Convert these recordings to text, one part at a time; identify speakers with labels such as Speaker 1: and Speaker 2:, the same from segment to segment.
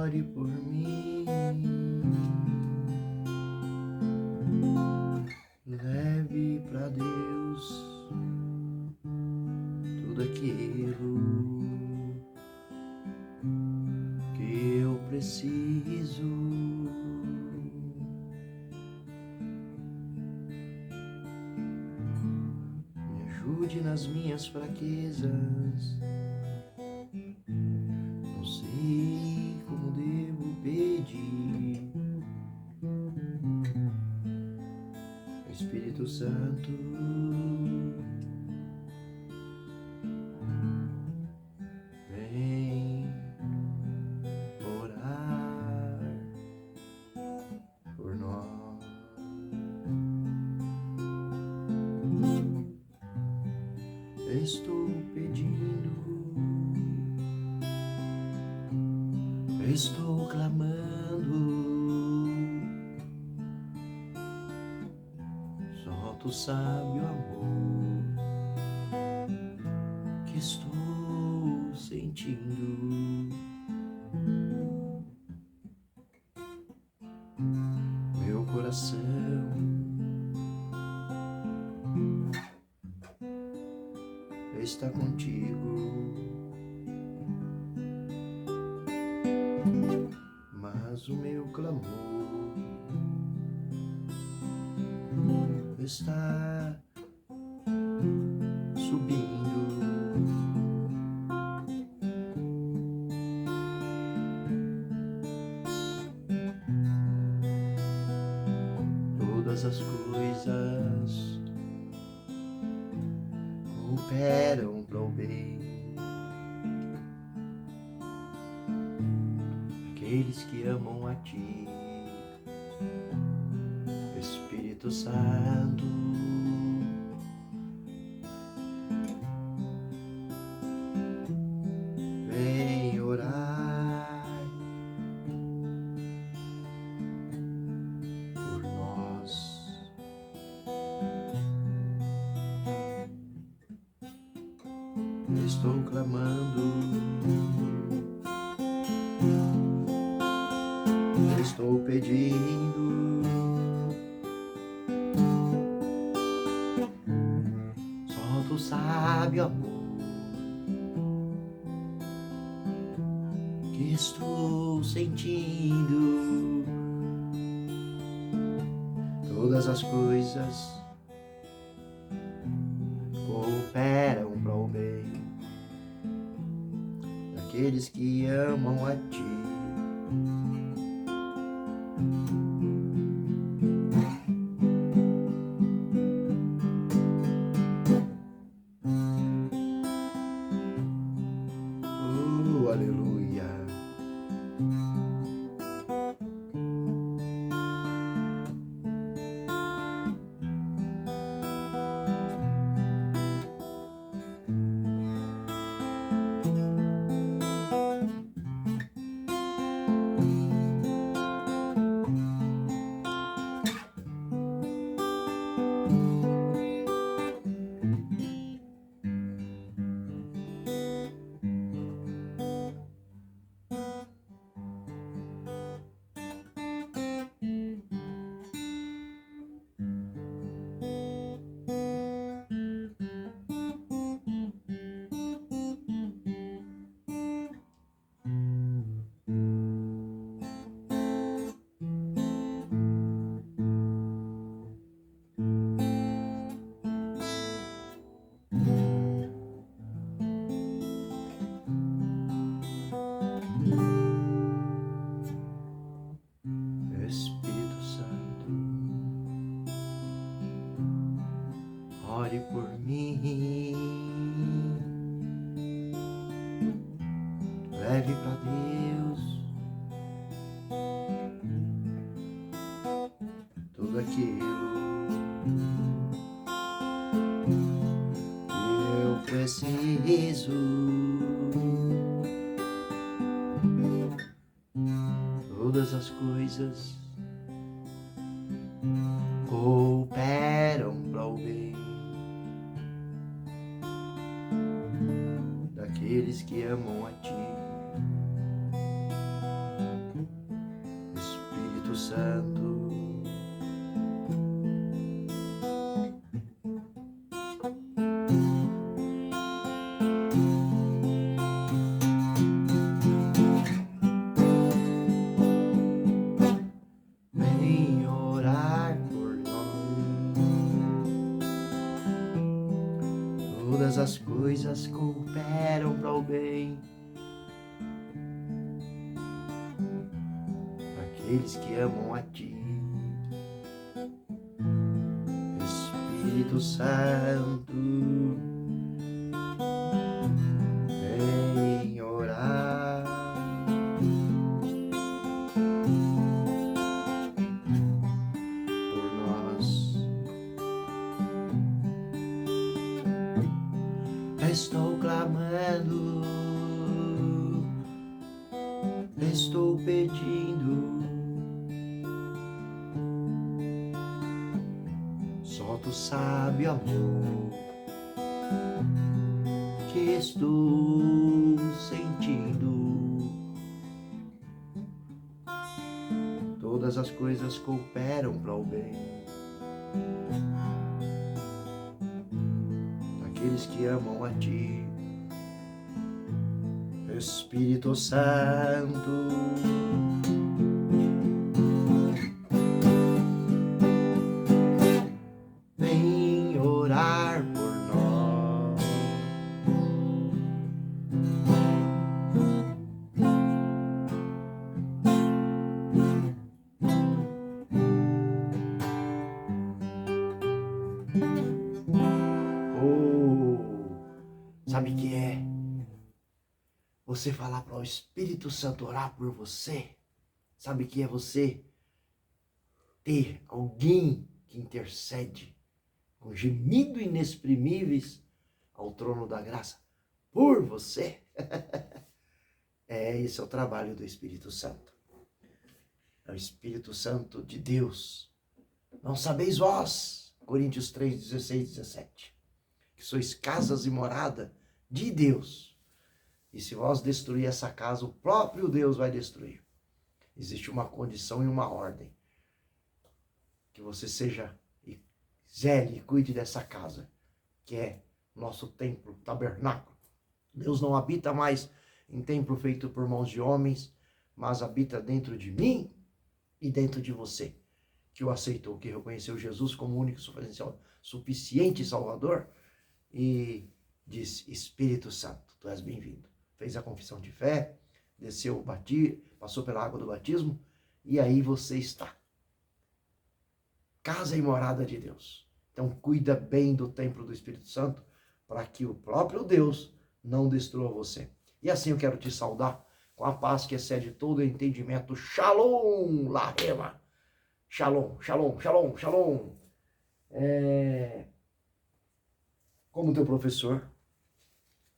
Speaker 1: ore por mim. Leve pra Deus tudo aquilo que eu preciso. Me ajude nas minhas fraquezas. Não sei como devo pedir. Espírito Santo, vem orar por nós. Estou pedindo, estou clamando. Só tu sabe o amor que estou sentindo. Meu coração está contigo, mas o meu clamor está subindo. Todas as coisas cooperam para o bem. Aqueles que amam a ti, Espírito Santo. Vem orar por nós. Estou clamando, estou pedindo. Só tu sabe, amor, que estou sentindo. Todas as coisas cooperam para o bem daqueles que amam a ti. Aleluia. Espírito Santo, ore por mim. Leve para Deus tudo aquilo que eu preciso. Todas as coisas cooperam para o bem daqueles que amam a ti. Santo. Vem orar por nós. Todas as coisas cooperam para o bem. Aqueles que amam a Ti, Espírito Santo, vem orar por nós. Estou clamando, estou pedindo. Só Tu sabe, amor, que estou sentindo. Todas as coisas cooperam para o bem. Aqueles que amam a Ti, Espírito Santo. Vem orar por nós. Sabe o que é? Você falar para o Espírito Santo orar por você. Sabe o que é você ter alguém que intercede com gemido inexprimíveis ao trono da graça por você? Esse é o trabalho do Espírito Santo. É o Espírito Santo de Deus. Não sabeis vós, Coríntios 3, 16, 17, que sois casas e morada de Deus. E se vós destruir essa casa, o próprio Deus vai destruir. Existe uma condição e uma ordem. Que você seja e zele e cuide dessa casa, que é nosso templo, tabernáculo. Deus não habita mais em templo feito por mãos de homens, mas habita dentro de mim e dentro de você, que o aceitou, que reconheceu Jesus como o único suficiente Salvador e disse: Espírito Santo, Tu és bem-vindo. Fez a confissão de fé, desceu, passou pela água do batismo, e aí você está. Casa e morada de Deus. Então cuida bem do templo do Espírito Santo, para que o próprio Deus não destrua você. E assim eu quero te saudar com a paz que excede todo o entendimento. Shalom, Lahema. Shalom, shalom, shalom, shalom. Como teu professor,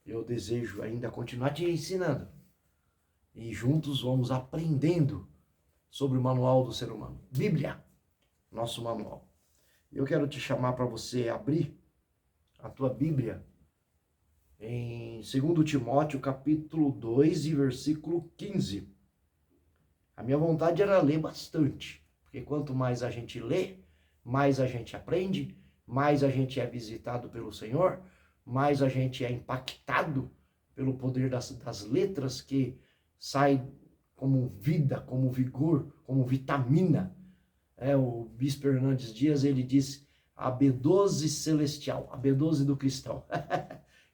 Speaker 1: eu desejo ainda continuar te ensinando. E juntos vamos aprendendo sobre o manual do ser humano. Bíblia, nosso manual. Eu quero te chamar para você abrir a tua Bíblia em 2 Timóteo, capítulo 2 e versículo 15. A minha vontade era ler bastante, porque quanto mais a gente lê, mais a gente aprende, mais a gente é visitado pelo Senhor, mais a gente é impactado pelo poder das letras que saem como vida, como vigor, como vitamina. O Bispo Hernandes Dias, ele diz a B12 celestial, a B12 do cristão.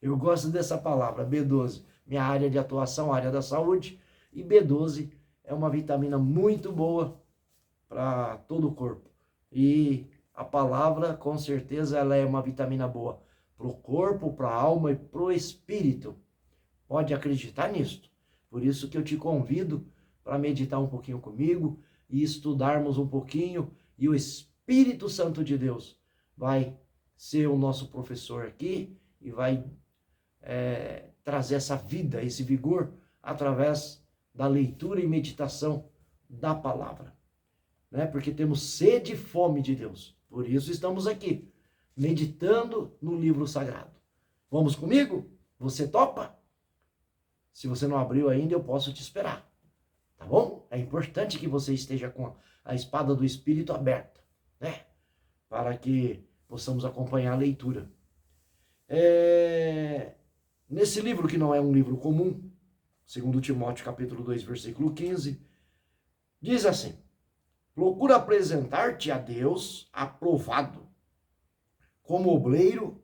Speaker 1: Eu gosto dessa palavra, B12, minha área de atuação, área da saúde, e B12 é uma vitamina muito boa para todo o corpo. E a palavra, com certeza, ela é uma vitamina boa para o corpo, para a alma e para o espírito. Pode acreditar nisso. Por isso que eu te convido para meditar um pouquinho comigo e estudarmos um pouquinho, e o Espírito Santo de Deus vai ser o nosso professor aqui e vai trazer essa vida, esse vigor, através da leitura e meditação da palavra. Porque temos sede e fome de Deus. Por isso estamos aqui, meditando no livro sagrado. Vamos comigo? Você topa? Se você não abriu ainda, eu posso te esperar. Tá bom? É importante que você esteja com a espada do Espírito aberta, né? Para que possamos acompanhar a leitura. Nesse livro, que não é um livro comum, 2 Timóteo capítulo 2, versículo 15, diz assim: procura apresentar-te a Deus aprovado, como obreiro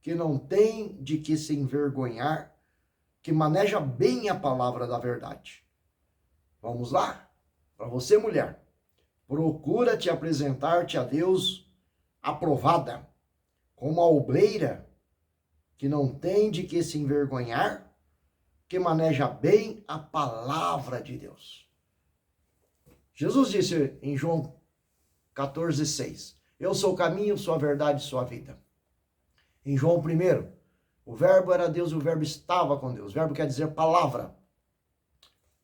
Speaker 1: que não tem de que se envergonhar, que maneja bem a palavra da verdade. Vamos lá? Para você, mulher, procura te apresentar-te a Deus aprovada, como a obreira que não tem de que se envergonhar, que maneja bem a palavra de Deus. Jesus disse em João 14,6, eu sou o caminho, sou a verdade e sou a vida. Em João 1, o verbo era Deus e o verbo estava com Deus. O verbo quer dizer palavra.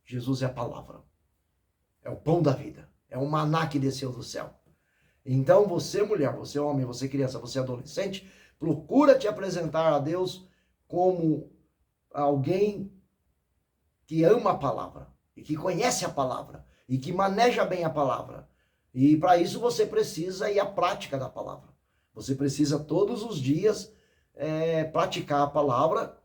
Speaker 1: Jesus é a palavra. É o pão da vida. É o maná que desceu do céu. Então você, mulher, você homem, você criança, você adolescente, procura te apresentar a Deus como alguém que ama a palavra e que conhece a palavra e que maneja bem a palavra. E para isso você precisa ir à prática da palavra. Você precisa todos os dias praticar a palavra,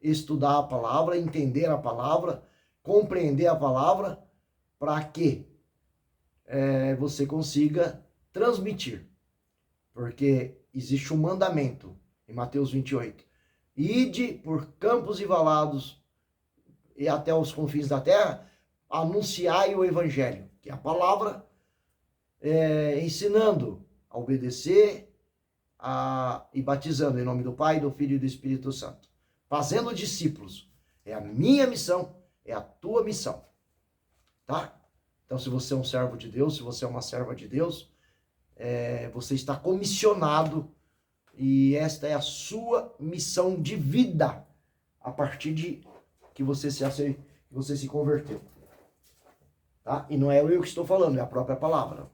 Speaker 1: estudar a palavra, entender a palavra, compreender a palavra, para que você consiga transmitir. Porque existe um mandamento em Mateus 28. Ide por campos e valados e até os confins da terra, anunciai o evangelho, que é a palavra, ensinando a obedecer e batizando em nome do Pai, do Filho e do Espírito Santo. Fazendo discípulos. É a minha missão, é a tua missão. Tá? Então, se você é um servo de Deus, se você é uma serva de Deus, você está comissionado e esta é a sua missão de vida a partir de que você se converteu. Tá? E não é eu que estou falando, é a própria palavra.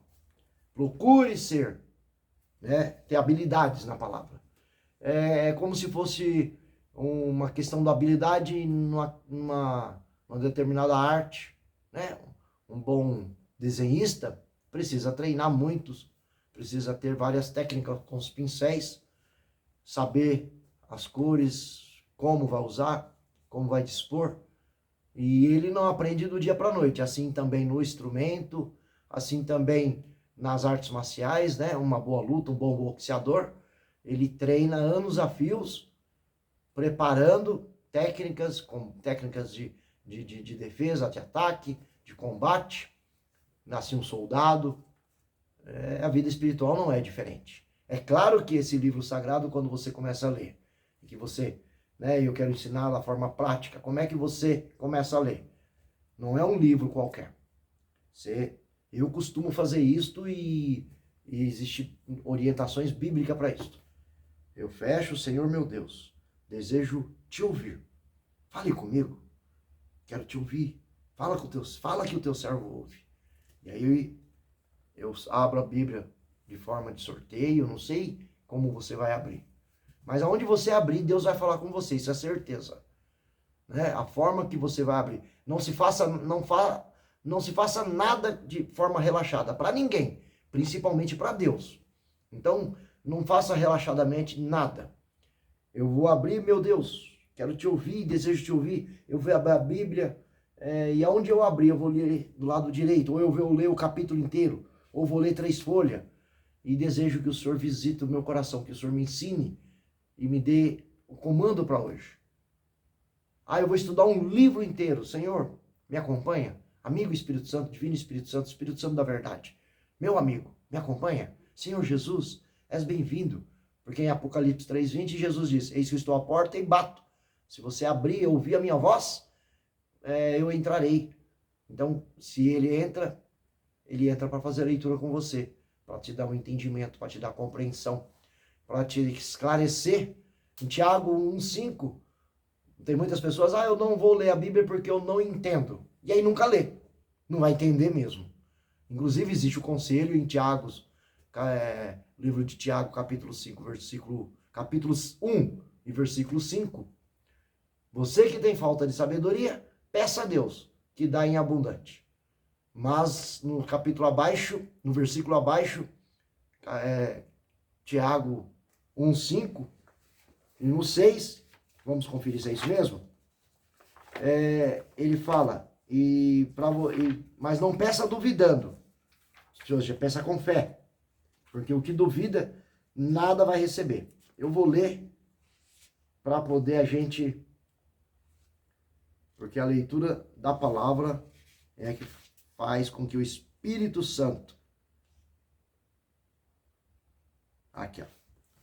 Speaker 1: Procure ser, ter habilidades na palavra. É como se fosse uma questão da habilidade numa determinada arte, né? Um bom desenhista precisa treinar muitos, precisa ter várias técnicas com os pincéis, saber as cores, como vai usar, como vai dispor. E ele não aprende do dia para a noite. Assim também no instrumento, assim também nas artes marciais, né? Uma boa luta, um bom boxeador, ele treina anos a fios, preparando técnicas, com técnicas de defesa, de ataque, de combate. Nasce um soldado. A vida espiritual não é diferente. É claro que esse livro sagrado, quando você começa a ler, e que você, eu quero ensinar da forma prática, como é que você começa a ler? Não é um livro qualquer. Eu costumo fazer isto e existem orientações bíblicas para isto. Eu fecho, Senhor meu Deus, desejo te ouvir. Fale comigo, quero te ouvir. Fala que o teu servo ouve. E aí eu abro a Bíblia de forma de sorteio, não sei como você vai abrir. Mas aonde você abrir, Deus vai falar com você, isso é certeza. A forma que você vai abrir. Não se faça nada de forma relaxada para ninguém, principalmente para Deus. Então, não faça relaxadamente nada. Eu vou abrir, meu Deus, quero te ouvir, desejo te ouvir. Eu vou abrir a Bíblia, e aonde eu abrir, eu vou ler do lado direito, ou eu vou ler o capítulo inteiro, ou vou ler 3 folhas. E desejo que o Senhor visite o meu coração, que o Senhor me ensine e me dê o comando para hoje. Eu vou estudar um livro inteiro. Senhor, me acompanha? Amigo Espírito Santo, Divino Espírito Santo da verdade. Meu amigo, me acompanha? Senhor Jesus, és bem-vindo. Porque em Apocalipse 3:20, Jesus diz, eis que estou à porta e bato. Se você abrir e ouvir a minha voz, eu entrarei. Então, se ele entra para fazer a leitura com você, para te dar um entendimento, para te dar compreensão, para te esclarecer. Em Tiago 1:5, tem muitas pessoas, eu não vou ler a Bíblia porque eu não entendo. E aí nunca lê. Não vai entender mesmo. Inclusive existe o conselho em Tiago, livro de Tiago, capítulo 1 e versículo 5. Você que tem falta de sabedoria, peça a Deus, que dá em abundante. Mas no capítulo abaixo, no versículo abaixo, Tiago 1:5, e no 6, vamos conferir se é isso mesmo, ele fala, mas não peça duvidando, ou seja, peça com fé, porque o que duvida, nada vai receber. Eu vou ler para poder a gente, porque a leitura da palavra é que faz com que o Espírito Santo, aqui ó,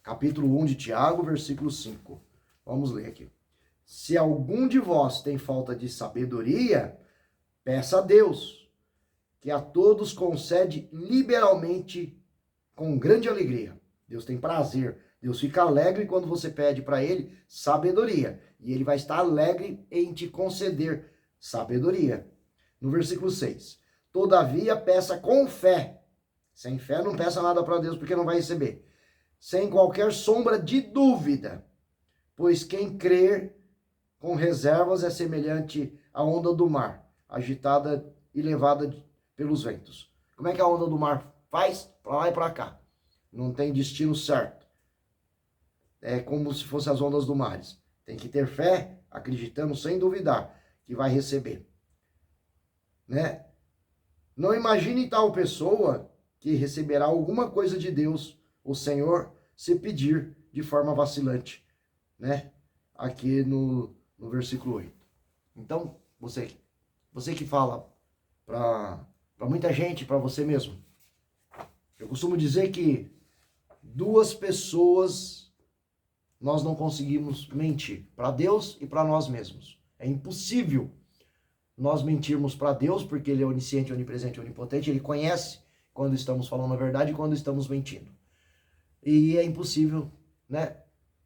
Speaker 1: capítulo 1 de Tiago, versículo 5, vamos ler aqui. Se algum de vós tem falta de sabedoria, peça a Deus, que a todos concede liberalmente com grande alegria. Deus tem prazer, Deus fica alegre quando você pede para ele sabedoria, e ele vai estar alegre em te conceder sabedoria. No versículo 6, todavia peça com fé. Sem fé não peça nada para Deus, porque não vai receber. Sem qualquer sombra de dúvida, pois quem crer com reservas é semelhante à onda do mar, agitada e levada pelos ventos. Como é que a onda do mar faz? Para lá e para cá. Não tem destino certo. É como se fossem as ondas do mar. Tem que ter fé, acreditando sem duvidar que vai receber. Né? Não imagine tal pessoa que receberá alguma coisa de Deus, o Senhor, se pedir de forma vacilante. Né? Aqui no versículo 8. Então, você que fala para muita gente, para você mesmo. Eu costumo dizer que duas pessoas nós não conseguimos mentir, para Deus e para nós mesmos. É impossível nós mentirmos para Deus, porque Ele é onisciente, onipresente, onipotente, Ele conhece quando estamos falando a verdade e quando estamos mentindo. E é impossível, né,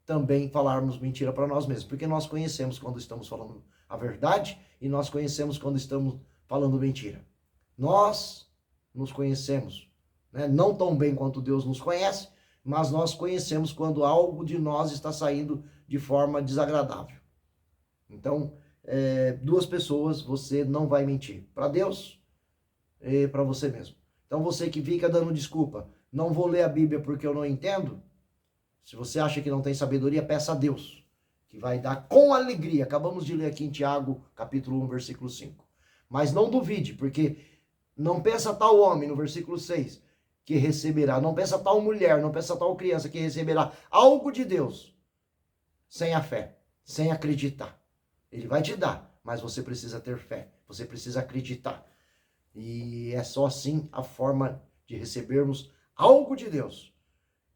Speaker 1: também falarmos mentira para nós mesmos, porque nós conhecemos quando estamos falando a verdade e nós conhecemos quando estamos falando mentira. Nós nos conhecemos, né? Não tão bem quanto Deus nos conhece, mas nós conhecemos quando algo de nós está saindo de forma desagradável. Então, duas pessoas, você não vai mentir, para Deus e para você mesmo. Então, você que fica dando desculpa, não vou ler a Bíblia porque eu não entendo. Se você acha que não tem sabedoria, peça a Deus, que vai dar com alegria. Acabamos de ler aqui em Tiago, capítulo 1, versículo 5. Mas não duvide, porque não pensa tal homem, no versículo 6, que receberá. Não pensa tal mulher, não pensa tal criança que receberá algo de Deus sem a fé, sem acreditar. Ele vai te dar, mas você precisa ter fé, você precisa acreditar. E é só assim a forma de recebermos algo de Deus.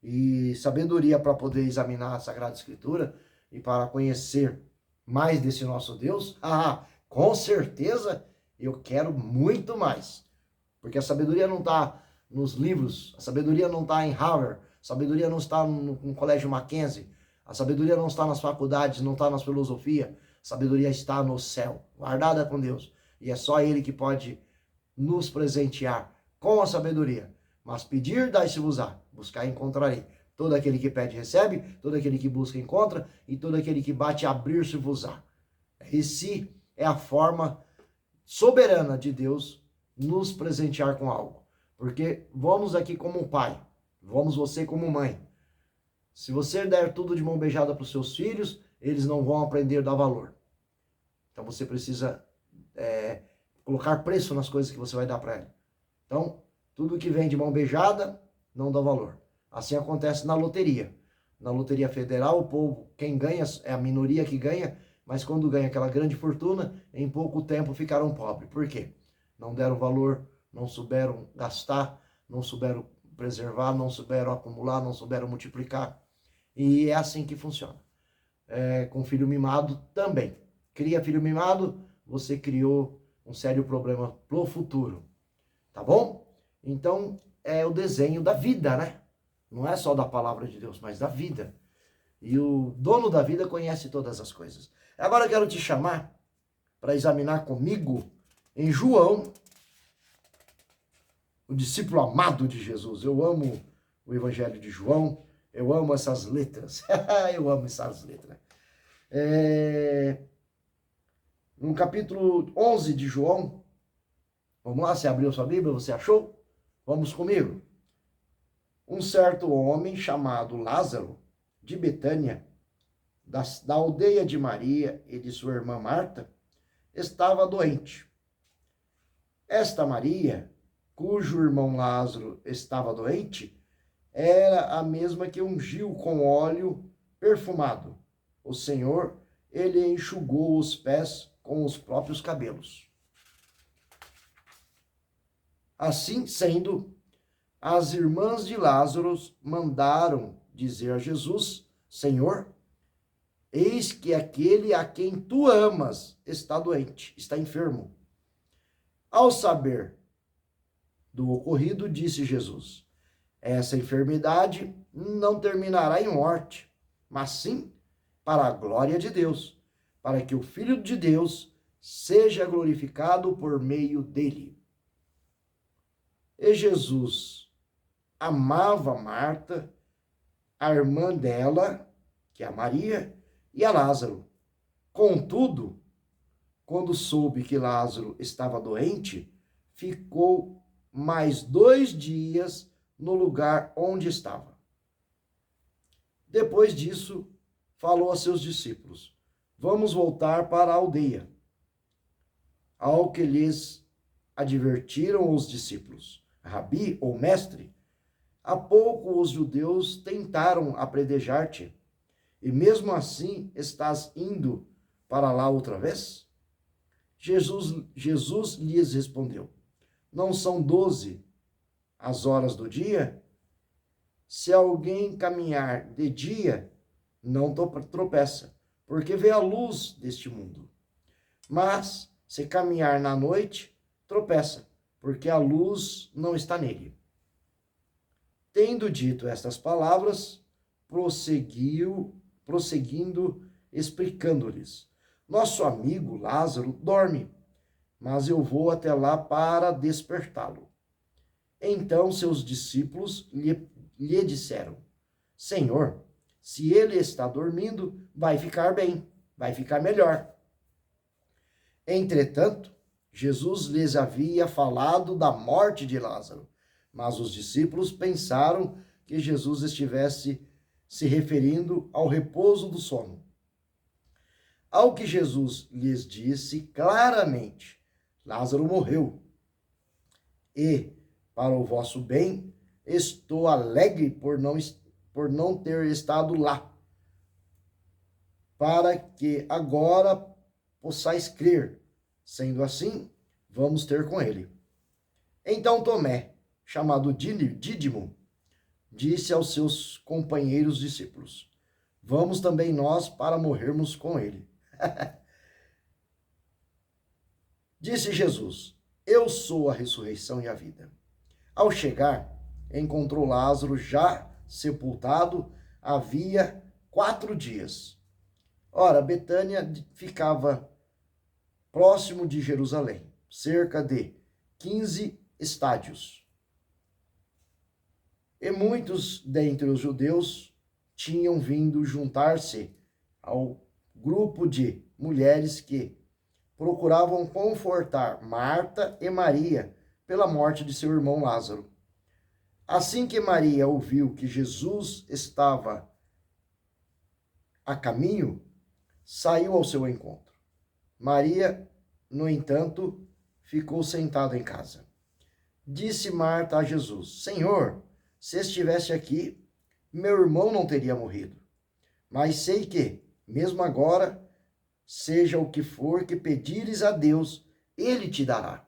Speaker 1: E sabedoria para poder examinar a Sagrada Escritura e para conhecer mais desse nosso Deus, com certeza eu quero muito mais. Porque a sabedoria não está nos livros, a sabedoria não está em Harvard, a sabedoria não está no colégio Mackenzie, a sabedoria não está nas faculdades, não está nas filosofias, a sabedoria está no céu, guardada com Deus. E é só Ele que pode nos presentear com a sabedoria. Mas pedir, dai-se-vos-á, buscar, encontrarei. Todo aquele que pede, recebe, todo aquele que busca, encontra, e todo aquele que bate, abrir-se-vos-á. Esse é a forma soberana de Deus nos presentear com algo. Porque vamos aqui como pai, vamos você como mãe. Se você der tudo de mão beijada para os seus filhos, eles não vão aprender a dar valor. Então você precisa colocar preço nas coisas que você vai dar para ele. Então, tudo que vem de mão beijada não dá valor. Assim acontece na loteria. Na loteria federal, o povo, quem ganha é a minoria que ganha, mas quando ganha aquela grande fortuna, em pouco tempo ficaram pobres. Por quê? Não deram valor, não souberam gastar, não souberam preservar, não souberam acumular, não souberam multiplicar. E é assim que funciona. Com filho mimado também. Cria filho mimado, você criou um sério problema pro futuro. Tá bom? Então, é o desenho da vida, né? Não é só da palavra de Deus, mas da vida. E o dono da vida conhece todas as coisas. Agora eu quero te chamar para examinar comigo em João, o discípulo amado de Jesus. Eu amo o Evangelho de João, eu amo essas letras. Eu amo essas letras. No capítulo 11 de João, Vamos lá, você abriu sua Bíblia, você achou? Vamos comigo. Um certo homem chamado Lázaro, de Betânia, da aldeia de Maria e de sua irmã Marta, estava doente. Esta Maria, cujo irmão Lázaro estava doente, era a mesma que ungiu com óleo perfumado o Senhor, ele enxugou os pés com os próprios cabelos. Assim sendo, as irmãs de Lázaro mandaram dizer a Jesus: Senhor, eis que aquele a quem tu amas está doente, está enfermo. Ao saber do ocorrido, disse Jesus: essa enfermidade não terminará em morte, mas sim para a glória de Deus, para que o Filho de Deus seja glorificado por meio dele. E Jesus amava Marta, a irmã dela, que é a Maria, e a Lázaro. Contudo, quando soube que Lázaro estava doente, ficou mais 2 dias no lugar onde estava. Depois disso, falou a seus discípulos: vamos voltar para a aldeia. Ao que lhes advertiram os discípulos: Rabi, ou mestre, há pouco os judeus tentaram apedrejar-te, e mesmo assim estás indo para lá outra vez? Jesus lhes respondeu: não são 12 as horas do dia? Se alguém caminhar de dia, não tropeça, porque vê a luz deste mundo. Mas, se caminhar na noite, tropeça, porque a luz não está nele. Tendo dito estas palavras, prosseguindo, explicando-lhes: nosso amigo Lázaro dorme, mas eu vou até lá para despertá-lo. Então seus discípulos lhe disseram: Senhor, se ele está dormindo, vai ficar bem, vai ficar melhor. Entretanto, Jesus lhes havia falado da morte de Lázaro, mas os discípulos pensaram que Jesus estivesse se referindo ao repouso do sono. Ao que Jesus lhes disse claramente: Lázaro morreu, e, para o vosso bem, estou alegre por não ter estado lá, para que agora possais crer. Sendo assim, vamos ter com ele. Então Tomé, chamado Dídimo, disse aos seus companheiros discípulos: vamos também nós para morrermos com ele. Disse Jesus: eu sou a ressurreição e a vida. Ao chegar, encontrou Lázaro já sepultado havia 4 dias. Ora, Betânia ficava próximo de Jerusalém, cerca de 15 estádios. E muitos dentre os judeus tinham vindo juntar-se ao grupo de mulheres que procuravam confortar Marta e Maria pela morte de seu irmão Lázaro. Assim que Maria ouviu que Jesus estava a caminho, saiu ao seu encontro. Maria, no entanto, ficou sentada em casa. Disse Marta a Jesus: Senhor, se estivesse aqui, meu irmão não teria morrido. Mas sei que, mesmo agora, seja o que for que pedires a Deus, ele te dará.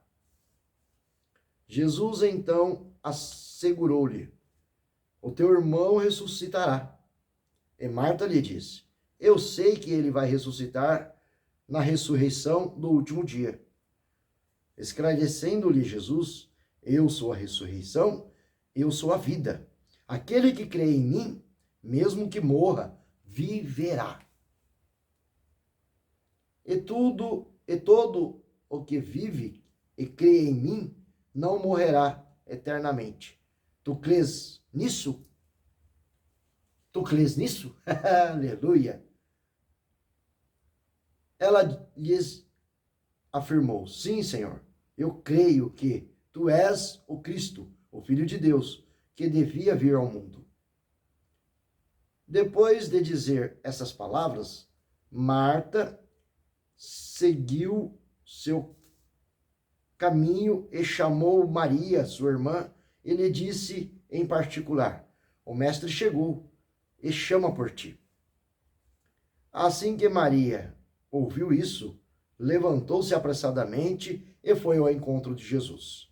Speaker 1: Jesus então assegurou-lhe: o teu irmão ressuscitará. E Marta lhe disse: eu sei que ele vai ressuscitar na ressurreição do último dia. Esclarecendo-lhe Jesus: eu sou a ressurreição, eu sou a vida. Aquele que crê em mim, mesmo que morra, viverá. E todo o que vive e crê em mim não morrerá eternamente. Tu crês nisso? Tu crês nisso? Aleluia! Ela lhes afirmou: sim, Senhor, eu creio que tu és o Cristo, o Filho de Deus, que devia vir ao mundo. Depois de dizer essas palavras, Marta seguiu seu caminho e chamou Maria, sua irmã, e lhe disse em particular: o mestre chegou e chama por ti. Assim que Maria ouviu isso, levantou-se apressadamente e foi ao encontro de Jesus.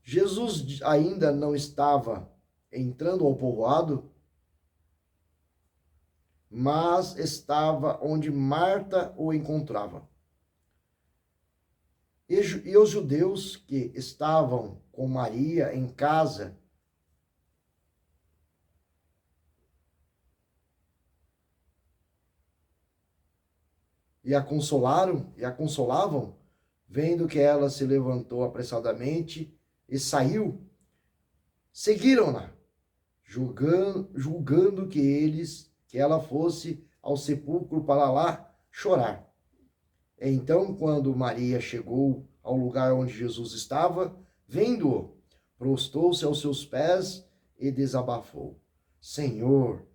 Speaker 1: Jesus ainda não estava entrando ao povoado, mas estava onde Marta o encontrava. E os judeus que estavam com Maria em casa e a consolavam, vendo que ela se levantou apressadamente e saiu, seguiram-na, julgando que ela fosse ao sepulcro para lá chorar. Então, quando Maria chegou ao lugar onde Jesus estava, vendo-o, prostou-se aos seus pés e desabafou: Senhor,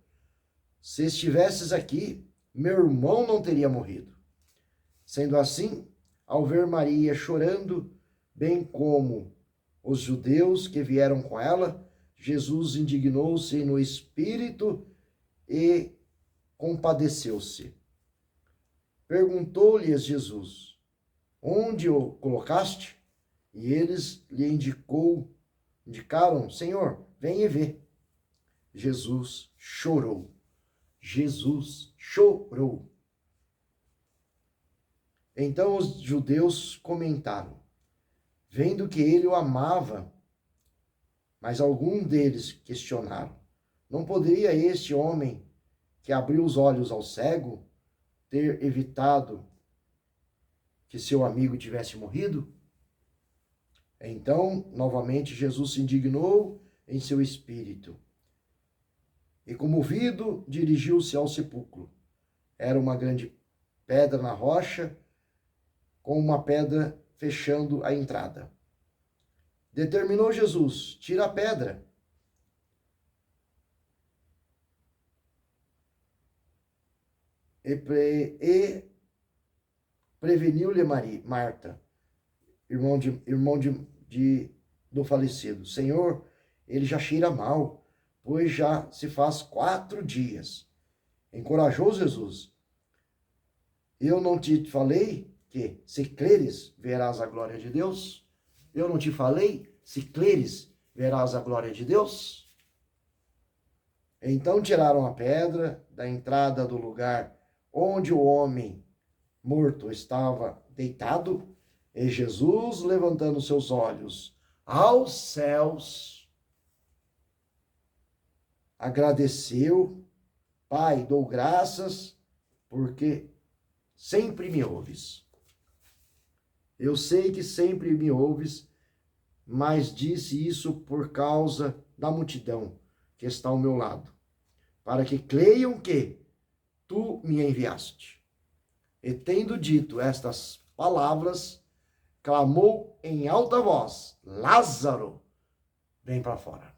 Speaker 1: se estivesses aqui, meu irmão não teria morrido. Sendo assim, ao ver Maria chorando, bem como os judeus que vieram com ela, Jesus indignou-se no espírito e compadeceu-se. Perguntou-lhes Jesus: onde o colocaste? E eles lhe indicaram: Senhor, vem e vê. Jesus chorou. Jesus chorou. Então os judeus comentaram, vendo que ele o amava, mas alguns deles questionaram: não poderia este homem que abriu os olhos ao cego ter evitado que seu amigo tivesse morrido? Então, novamente, Jesus se indignou em seu espírito e, comovido, dirigiu-se ao sepulcro. Era uma grande pedra na rocha, com uma pedra fechando a entrada. Determinou Jesus: tira a pedra. E preveniu-lhe Marta, irmão do falecido: Senhor, ele já cheira mal, pois já se faz 4 dias. Encorajou Jesus: eu não te falei que, se creres, verás a glória de Deus? Eu não te falei, se creres, verás a glória de Deus? Então tiraram a pedra da entrada do lugar onde o homem morto estava deitado, e Jesus, levantando seus olhos aos céus, agradeceu: Pai, dou graças, porque sempre me ouves. Eu sei que sempre me ouves, mas disse isso por causa da multidão que está ao meu lado, para que creiam que tu me enviaste. E tendo dito estas palavras, clamou em alta voz: Lázaro, vem para fora.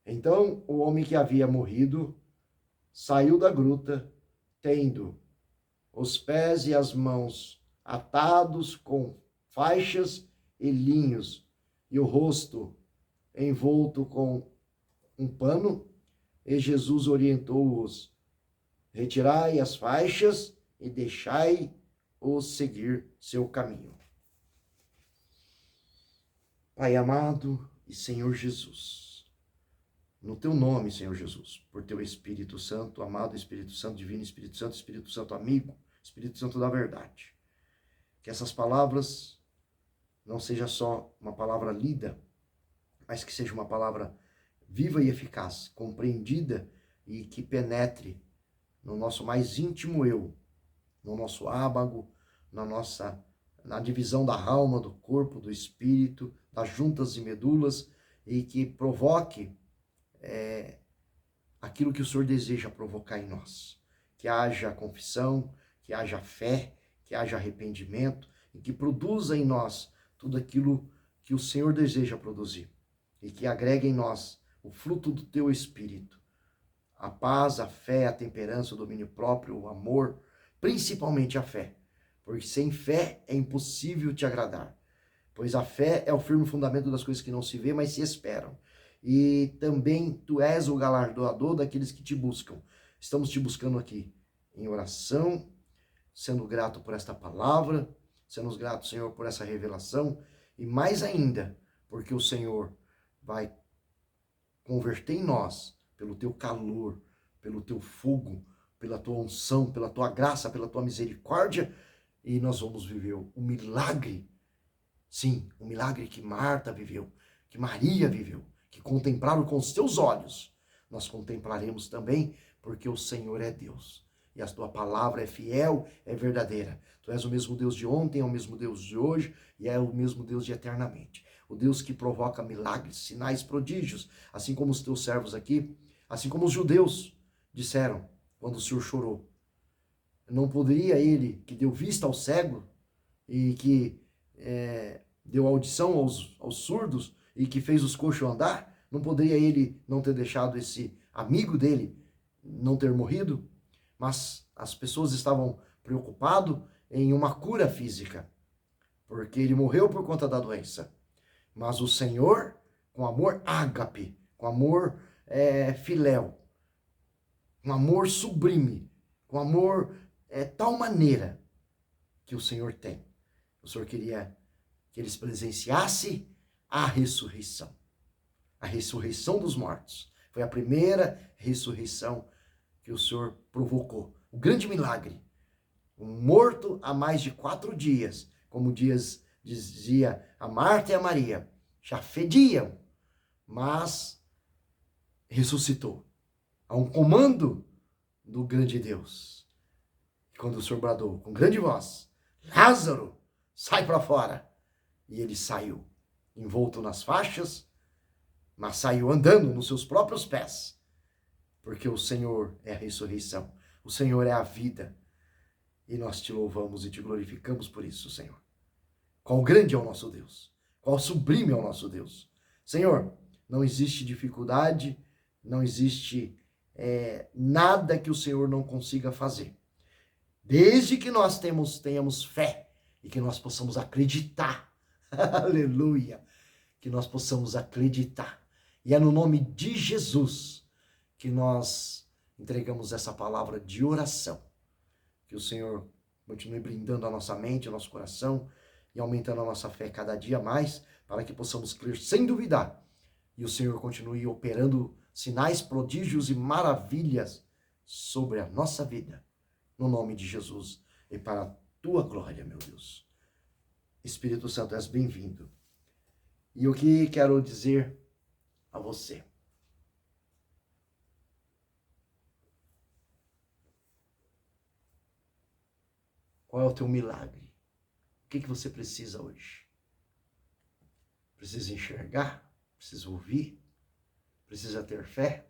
Speaker 1: Então o homem que havia morrido saiu da gruta, tendo os pés e as mãos atados com faixas e linhos, e o rosto envolto com um pano, e Jesus orientou-os: retirai as faixas e deixai-os seguir seu caminho. Pai amado e Senhor Jesus, no teu nome, Senhor Jesus, por teu Espírito Santo, amado Espírito Santo, divino Espírito Santo amigo, Espírito Santo da verdade, que essas palavras não seja só uma palavra lida, mas que seja uma palavra viva e eficaz, compreendida e que penetre no nosso mais íntimo eu, no nosso âmago, na divisão da alma, do corpo, do espírito, das juntas e medulas, e que provoque aquilo que o Senhor deseja provocar em nós. Que haja confissão, que haja fé, que haja arrependimento e que produza em nós tudo aquilo que o Senhor deseja produzir e que agregue em nós o fruto do teu Espírito. A paz, a fé, a temperança, o domínio próprio, o amor, principalmente a fé, porque sem fé é impossível te agradar, pois a fé é o firme fundamento das coisas que não se vê, mas se esperam. E também tu és o galardoador daqueles que te buscam. Estamos te buscando aqui em oração, sendo grato por esta palavra, sendo grato, Senhor, por essa revelação, e mais ainda, porque o Senhor vai converter em nós, pelo teu calor, pelo teu fogo, pela tua unção, pela tua graça, pela tua misericórdia, e nós vamos viver um milagre. Sim, o milagre que Marta viveu, que Maria viveu, que contemplaram com os teus olhos. Nós contemplaremos também, porque o Senhor é Deus. E a tua palavra é fiel, é verdadeira. Tu és o mesmo Deus de ontem, é o mesmo Deus de hoje, e é o mesmo Deus de eternamente. O Deus que provoca milagres, sinais, prodígios, assim como os teus servos aqui, assim como os judeus disseram quando o Senhor chorou. Não poderia ele, que deu vista ao cego e que deu audição aos surdos e que fez os coxos andar, não poderia ele não ter deixado esse amigo dele não ter morrido? Mas as pessoas estavam preocupadas em uma cura física, porque ele morreu por conta da doença. Mas o Senhor, com amor ágape, com amor filéu, com amor sublime, com amor tal maneira que o Senhor tem. O Senhor queria que eles presenciassem a ressurreição dos mortos. Foi a primeira ressurreição que o Senhor provocou. O grande milagre. Um morto há mais de 4 dias, como dizia a Marta e a Maria, já fediam, mas ressuscitou. Há um comando do grande Deus. E quando o Senhor bradou com grande voz, Lázaro, sai para fora. E ele saiu, envolto nas faixas, mas saiu andando nos seus próprios pés. Porque o Senhor é a ressurreição, o Senhor é a vida. E nós te louvamos e te glorificamos por isso, Senhor. Qual grande é o nosso Deus, qual sublime é o nosso Deus. Senhor, não existe dificuldade, não existe nada que o Senhor não consiga fazer. Desde que nós tenhamos fé e que nós possamos acreditar. Aleluia! Que nós possamos acreditar. E é no nome de Jesus que nós entregamos essa palavra de oração. Que o Senhor continue blindando a nossa mente, o nosso coração e aumentando a nossa fé cada dia mais, para que possamos crer sem duvidar. E o Senhor continue operando sinais, prodígios e maravilhas sobre a nossa vida. No nome de Jesus e para a tua glória, meu Deus. Espírito Santo, és bem-vindo. E o que quero dizer a você? Qual é o teu milagre? O que você precisa hoje? Precisa enxergar? Precisa ouvir? Precisa ter fé?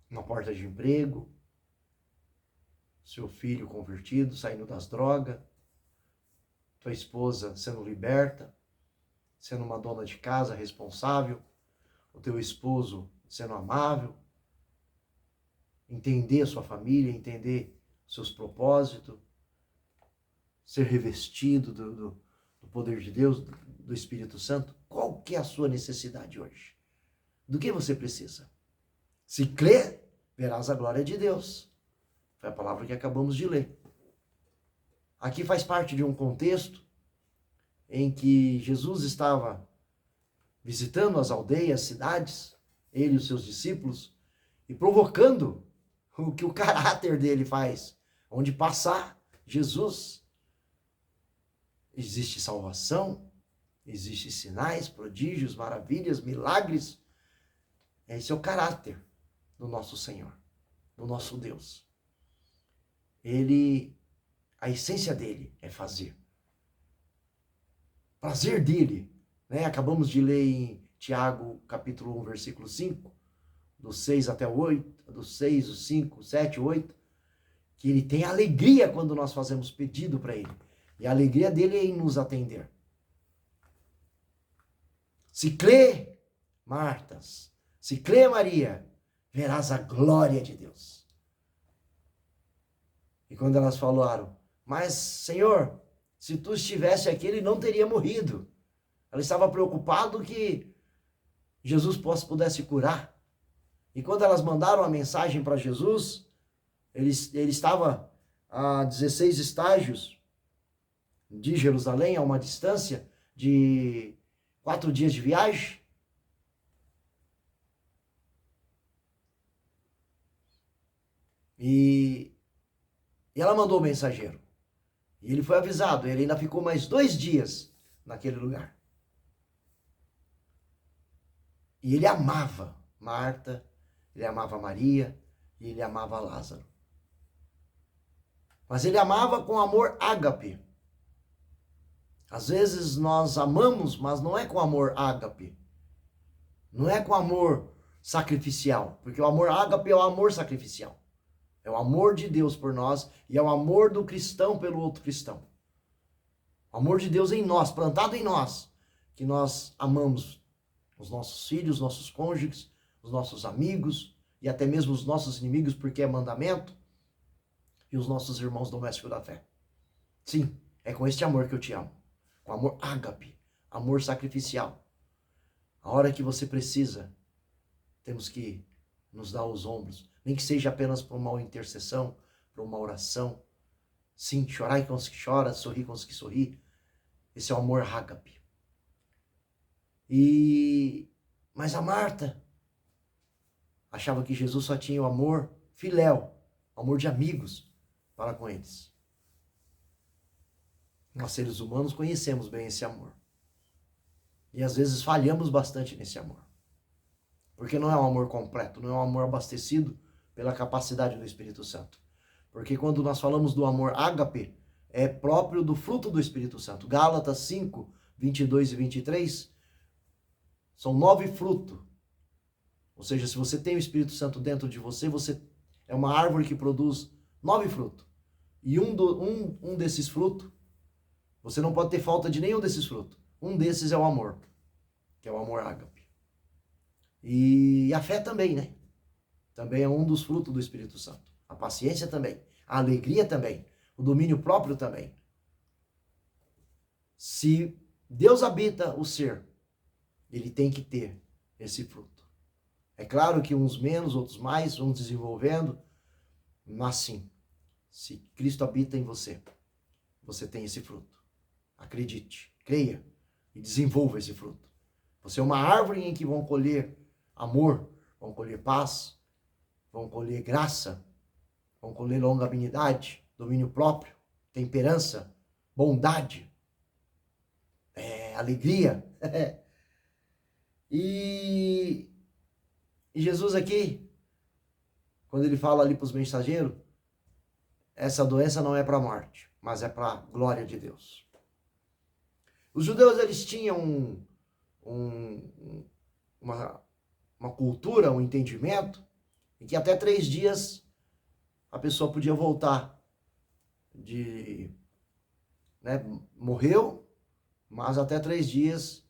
Speaker 1: Uma porta de emprego? Seu filho convertido, saindo das drogas? Tua esposa sendo liberta? Sendo uma dona de casa responsável? O teu esposo sendo amável? Entender a sua família, entender seus propósitos, ser revestido do poder de Deus, do Espírito Santo. Qual que é a sua necessidade hoje? Do que você precisa? Se crer, verás a glória de Deus. Foi a palavra que acabamos de ler. Aqui faz parte de um contexto em que Jesus estava visitando as aldeias, cidades, ele e os seus discípulos, e provocando o que o caráter dele faz. Onde passar Jesus, existe salvação, existe sinais, prodígios, maravilhas, milagres. Esse é o caráter do nosso Senhor, do nosso Deus. A essência dele é fazer. Prazer dele, né? Acabamos de ler em Tiago, capítulo 1, versículo 5, do 6 até o 8, do 6, o 5, 7, 8, que ele tem alegria quando nós fazemos pedido para ele. E a alegria dele é em nos atender. Se crê, Martas, se crê, Maria, verás a glória de Deus. E quando elas falaram, mas Senhor, se tu estivesse aqui, ele não teria morrido. Ela estava preocupada que Jesus pudesse curar. E quando elas mandaram a mensagem para Jesus, ele estava a 16 estágios de Jerusalém, a uma distância de 4 dias de viagem. E ela mandou o mensageiro. E ele foi avisado, ele ainda ficou mais 2 dias naquele lugar. E ele amava Marta, ele amava Maria e ele amava Lázaro. Mas ele amava com amor ágape. Às vezes nós amamos, mas não é com amor ágape. Não é com amor sacrificial, porque o amor ágape é o amor sacrificial. É o amor de Deus por nós e é o amor do cristão pelo outro cristão. O amor de Deus em nós, plantado em nós, que nós amamos os nossos filhos, os nossos cônjuges, os nossos amigos e até mesmo os nossos inimigos, porque é mandamento, e os nossos irmãos domésticos da fé. Sim, é com este amor que eu te amo. Com amor ágape, amor sacrificial. A hora que você precisa, temos que nos dar os ombros, nem que seja apenas para uma intercessão, para uma oração. Sim, chorar com os que choram, sorrir com os que sorri. Esse é o amor ágape. Mas a Marta achava que Jesus só tinha o amor filéu, o amor de amigos para com eles. Nós, seres humanos, conhecemos bem esse amor. E às vezes falhamos bastante nesse amor. Porque não é um amor completo, não é um amor abastecido pela capacidade do Espírito Santo. Porque quando nós falamos do amor ágape, é próprio do fruto do Espírito Santo. Gálatas 5, 22 e 23, são 9 frutos. Ou seja, se você tem o Espírito Santo dentro de você, você é uma árvore que produz 9 frutos. E um desses frutos, você não pode ter falta de nenhum desses frutos. Um desses é o amor, que é o amor ágape. E a fé também, né? Também é um dos frutos do Espírito Santo. A paciência também. A alegria também. O domínio próprio também. Se Deus habita o ser, ele tem que ter esse fruto. É claro que uns menos, outros mais, vão desenvolvendo, mas sim, se Cristo habita em você, você tem esse fruto. Acredite, creia e desenvolva esse fruto. Você é uma árvore em que vão colher amor, vão colher paz, vão colher graça, vão colher longanimidade, domínio próprio, temperança, bondade, alegria. E Jesus aqui, quando ele fala ali para os mensageiros, essa doença não é para a morte, mas é para a glória de Deus. Os judeus, eles tinham uma cultura, um entendimento, em que até 3 dias a pessoa podia voltar morreu, mas até 3 dias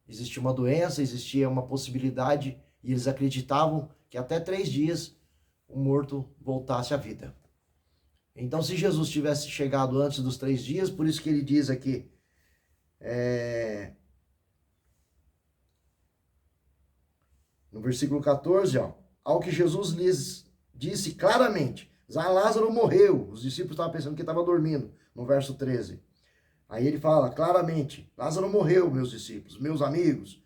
Speaker 1: existia uma doença, existia uma possibilidade, e eles acreditavam que até 3 dias o morto voltasse à vida. Então, se Jesus tivesse chegado antes dos 3 dias, por isso que ele diz aqui, no versículo 14, ao que Jesus lhes disse claramente, Lázaro morreu. Os discípulos estavam pensando que estava dormindo, no verso 13. Aí ele fala claramente, Lázaro morreu, meus discípulos, meus amigos,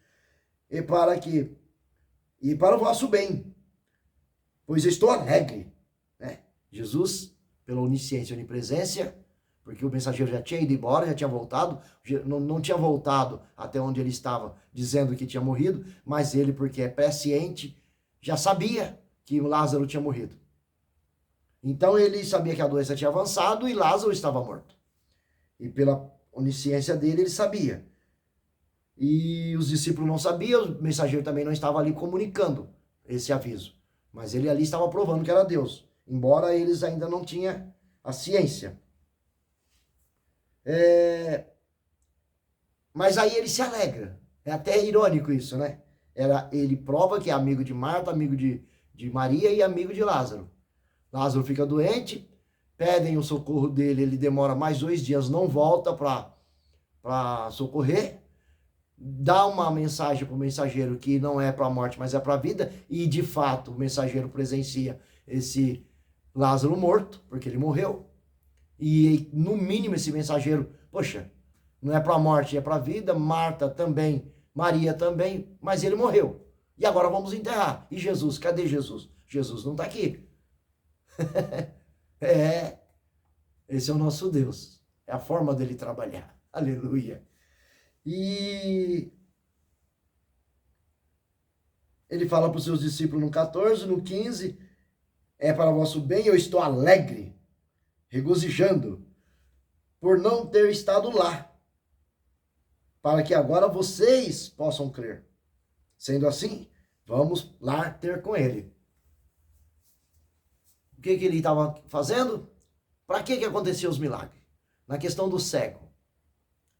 Speaker 1: e para o vosso bem, pois estou alegre. Jesus, pela onisciência e onipresença, porque o mensageiro já tinha ido embora, já tinha voltado, não tinha voltado até onde ele estava, dizendo que tinha morrido, mas ele, porque é presciente, já sabia que Lázaro tinha morrido. Então ele sabia que a doença tinha avançado e Lázaro estava morto. E pela onisciência dele, ele sabia. E os discípulos não sabiam, o mensageiro também não estava ali comunicando esse aviso. Mas ele ali estava provando que era Deus. embora eles ainda não tinham a ciência. Mas aí ele se alegra. É até irônico isso, né? Ele prova que é amigo de Marta, amigo de Maria e amigo de Lázaro. Lázaro fica doente, pedem o socorro dele, ele demora mais 2 dias, não volta para socorrer, dá uma mensagem para o mensageiro que não é para a morte, mas é para a vida, e de fato o mensageiro presencia esse Lázaro morto, porque ele morreu, e no mínimo esse mensageiro, poxa, não é para a morte, é para a vida, Marta também, Maria também, mas ele morreu, e agora vamos enterrar. E Jesus, cadê Jesus? Jesus não está aqui. Esse é o nosso Deus, é a forma dele trabalhar, aleluia. E ele fala para os seus discípulos no 14, no 15, é para vosso bem, eu estou alegre, regozijando, por não ter estado lá, para que agora vocês possam crer. Sendo assim, vamos lá ter com ele. O que ele estava fazendo? Para que aconteciam os milagres? Na questão do cego.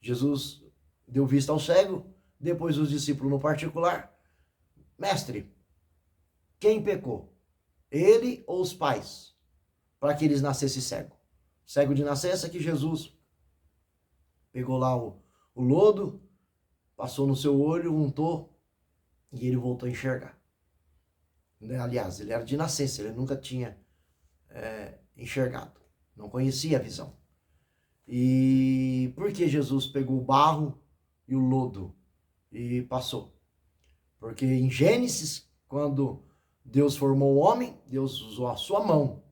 Speaker 1: Jesus deu vista ao cego, depois os discípulos no particular. Mestre, quem pecou? Ele ou os pais? Para que eles nascessem cego. Cego de nascença que Jesus pegou lá o lodo, passou no seu olho, untou e ele voltou a enxergar. Aliás, ele era de nascença, ele nunca tinha enxergado, não conhecia a visão. E por que Jesus pegou o barro e o lodo e passou? Porque em Gênesis, quando Deus formou o homem, Deus usou a sua mão,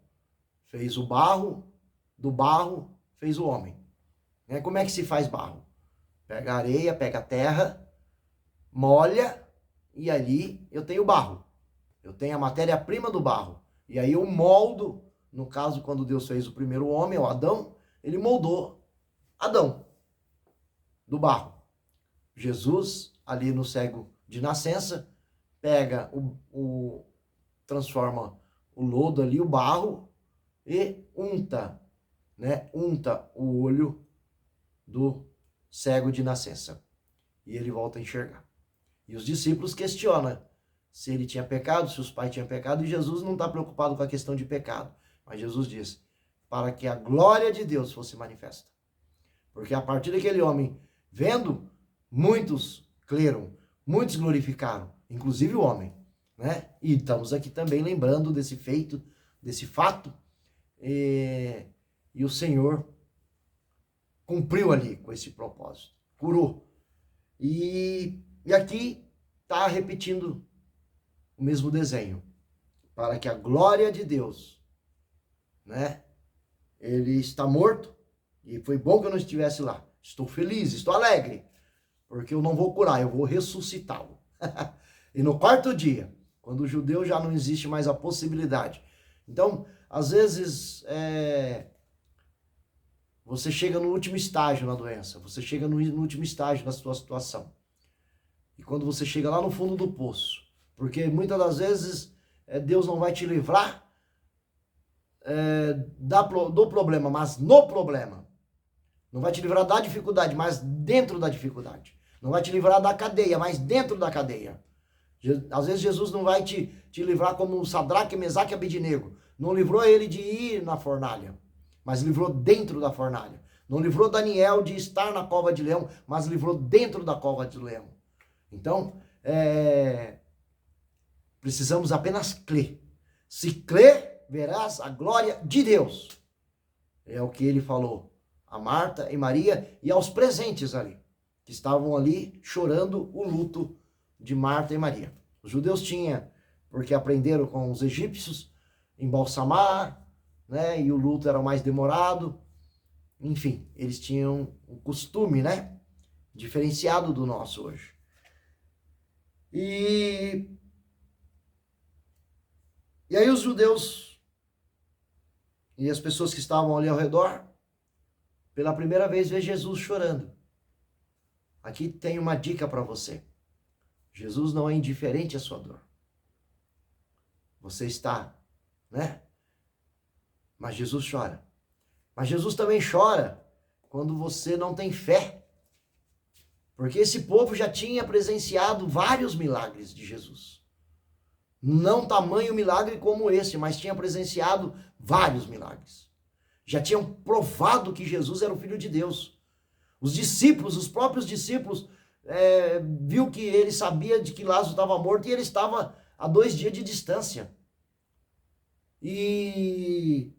Speaker 1: fez o barro, do barro fez o homem. Como é que se faz barro? Pega a areia, pega a terra, molha e ali eu tenho barro. Eu tenho a matéria-prima do barro. E aí eu moldo, no caso quando Deus fez o primeiro homem, o Adão, ele moldou Adão do barro. Jesus, ali no cego de nascença, pega transforma o lodo ali, o barro, e unta o olho do cego de nascença. E ele volta a enxergar. E os discípulos questionam se ele tinha pecado, se os pais tinham pecado, e Jesus não está preocupado com a questão de pecado. Mas Jesus diz, para que a glória de Deus fosse manifesta. Porque a partir daquele homem, vendo, muitos creram, muitos glorificaram, inclusive o homem, né? E estamos aqui também lembrando desse feito, desse fato, e o Senhor cumpriu ali com esse propósito, curou. E aqui está repetindo o mesmo desenho, para que a glória de Deus, né? Ele está morto, e foi bom que eu não estivesse lá. Estou feliz, estou alegre, porque eu não vou curar, eu vou ressuscitá-lo. E no 4º dia, quando o judeu já não existe mais a possibilidade. Então, às vezes, você chega no último estágio na doença, você chega no último estágio na sua situação. E quando você chega lá no fundo do poço, porque muitas das vezes Deus não vai te livrar do problema, mas no problema. Não vai te livrar da dificuldade, mas dentro da dificuldade. Não vai te livrar da cadeia, mas dentro da cadeia. Às vezes Jesus não vai te livrar como Sadraque, Mesaque e Abednego. Não livrou ele de ir na fornalha, mas livrou dentro da fornalha. Não livrou Daniel de estar na cova de leão, mas livrou dentro da cova de leão. Então, precisamos apenas crer. Se crer, verás a glória de Deus. É o que ele falou a Marta e Maria e aos presentes ali, que estavam ali chorando o luto de Marta e Maria. Os judeus tinham, porque aprenderam com os egípcios, embalsamar, né? E o luto era mais demorado. Enfim, eles tinham um costume, né? Diferenciado do nosso hoje. E aí os judeus e as pessoas que estavam ali ao redor, pela primeira vez vê Jesus chorando. Aqui tem uma dica para você. Jesus não é indiferente à sua dor. Você está, né, Mas Jesus chora. Mas Jesus também chora quando você não tem fé. Porque esse povo já tinha presenciado vários milagres de Jesus. Não tamanho milagre como esse, mas tinha presenciado vários milagres. Já tinham provado que Jesus era o Filho de Deus. Os discípulos, os próprios discípulos, viu que ele sabia de que Lázaro estava morto e ele estava a 2 dias de distância. E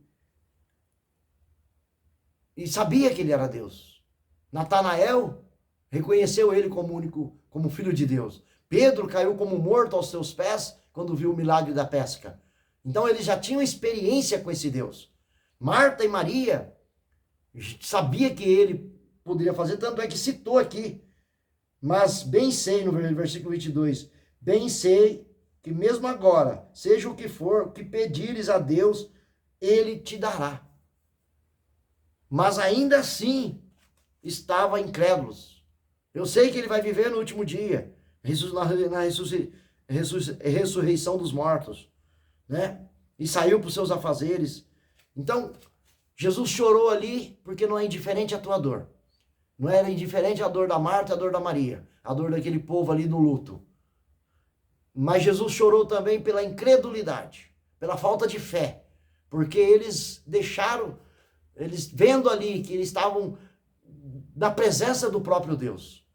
Speaker 1: sabia que ele era Deus. Natanael reconheceu ele como Filho de Deus. Pedro caiu como morto aos seus pés quando viu o milagre da pesca. Então eles já tinham experiência com esse Deus. Marta e Maria sabia que ele poderia fazer, tanto é que citou aqui. Mas bem sei, no versículo 22, bem sei que mesmo agora, seja o que for, o que pedires a Deus, ele te dará. Mas ainda assim, estava incrédulos. Eu sei que ele vai viver no último dia, na ressurreição dos mortos, né? E saiu para os seus afazeres. Então, Jesus chorou ali porque não é indiferente a tua dor. Não era indiferente a dor da Marta e a dor da Maria, a dor daquele povo ali no luto. Mas Jesus chorou também pela incredulidade, pela falta de fé, porque eles deixaram, eles vendo ali que eles estavam na presença do próprio Deus,